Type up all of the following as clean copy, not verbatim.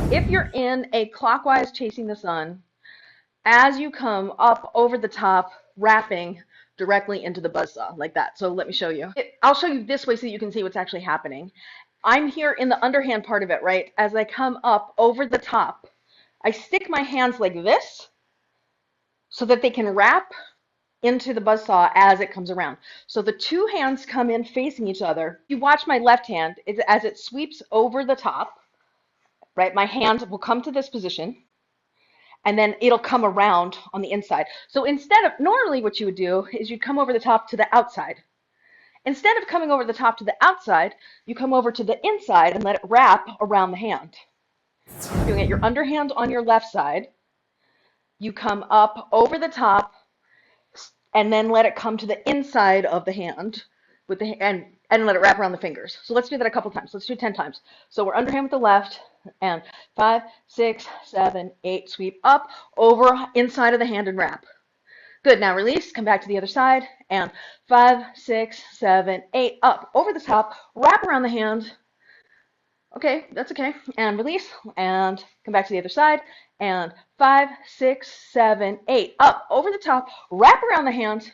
If you're in a clockwise chasing the sun, as you come up over the top, wrapping directly into the buzzsaw like that. So let me show you. I'll show you this way so you can see what's actually happening. I'm here in the underhand part of it, right? As I come up over the top, I stick my hands like this so that they can wrap into the buzzsaw as it comes around. So the two hands come in facing each other. You watch my left hand as it sweeps over the top, right? My hand will come to this position, and then it'll come around on the inside. So instead of, normally what you would do is you'd come over the top to the outside. Instead of coming over the top to the outside, you come over to the inside and let it wrap around the hand. Doing it, your underhand on your left side, you come up over the top and then let it come to the inside of the hand with the and let it wrap around the fingers. So let's do that a couple times. Let's do 10 times. So we're underhand with the left, and 5, 6, 7, 8, sweep up, over, inside of the hand and wrap. Good, now release, come back to the other side, and 5, 6, 7, 8, up, over the top, wrap around the hand. Okay, that's okay. And release, and come back to the other side, and 5, 6, 7, 8, up, over the top, wrap around the hand.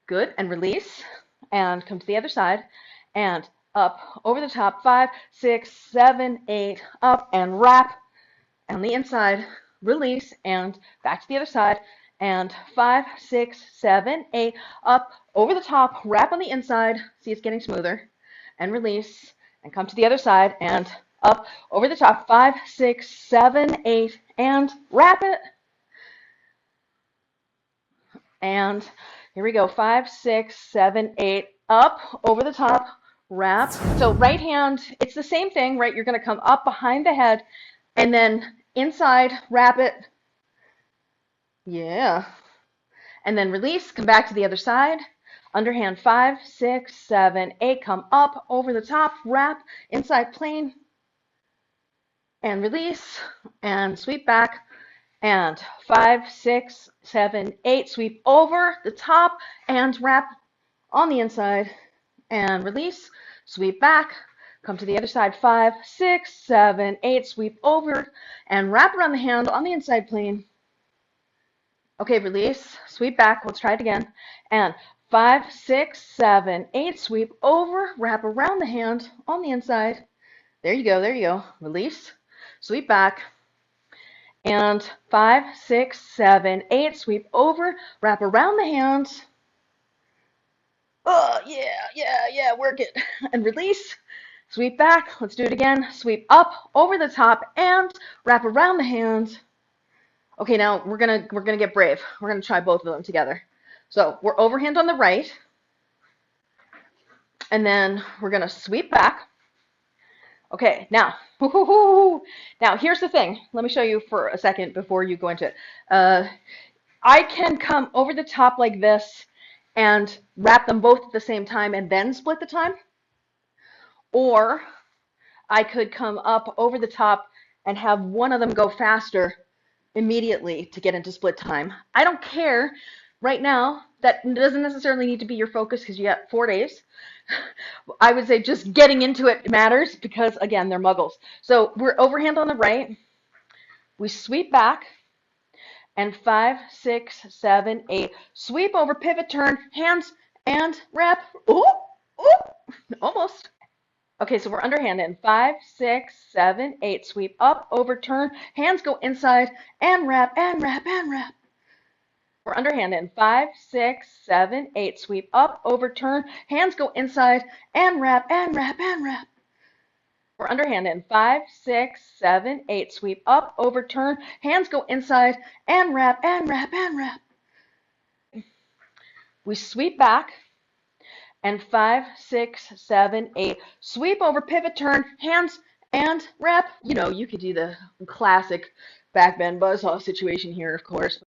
Good, and release, and come to the other side, and up, over the top, 5, 6, 7, 8, up, and wrap on the inside, release, and back to the other side, and 5, 6, 7, 8, up, over the top, wrap on the inside, see it's getting smoother, and release, and come to the other side, and up, over the top, 5, 6, 7, 8, and wrap it, and here we go, 5, 6, 7, 8, up, over the top, wrap. So right hand, it's the same thing, right? You're going to come up behind the head, and then inside, wrap it. Yeah. And then release, come back to the other side. Underhand, 5, 6, 7, 8, come up, over the top, wrap, inside plane, and release, and sweep back, and 5, 6, 7, 8, sweep over the top, and wrap on the inside, and release, sweep back, come to the other side, 5, 6, 7, 8, sweep over, and wrap around the hand on the inside plane. Okay, release, sweep back, let's try it again, and 5, 6, 7, 8, sweep over, wrap around the hand on the inside. There you go, release, sweep back, and 5, 6, 7, 8, sweep over, wrap around the hand. Oh, yeah, work it. And release, sweep back, let's do it again, sweep up, over the top, and wrap around the hand. Okay, now we're gonna get brave. We're gonna try both of them together. So we're overhand on the right, and then we're gonna sweep back. Okay, now here's the thing. Let me show you for a second before you go into it. I can come over the top like this and wrap them both at the same time and then split the time. Or I could come up over the top and have one of them go faster immediately to get into split time. I don't care. Right now, that doesn't necessarily need to be your focus because you got 4 days. I would say just getting into it matters because, again, they're muggles. So we're overhand on the right. We sweep back. And 5, 6, 7, 8. Sweep over, pivot, turn, hands, and wrap. Ooh, almost. Okay, so we're underhand in 5, 6, 7, 8. Sweep up, over, turn, hands go inside, and wrap, and wrap, and wrap. We're underhand in 5, 6, 7, 8. Sweep up, over, turn, hands go inside, and wrap, and wrap, and wrap. We're underhand in 5, 6, 7, 8. Sweep up, over, turn, hands go inside, and wrap, and wrap, and wrap. We sweep back, and 5, 6, 7, 8. Sweep over, pivot, turn, hands, and wrap. You know, you could do the classic back bend buzzsaw situation here, of course.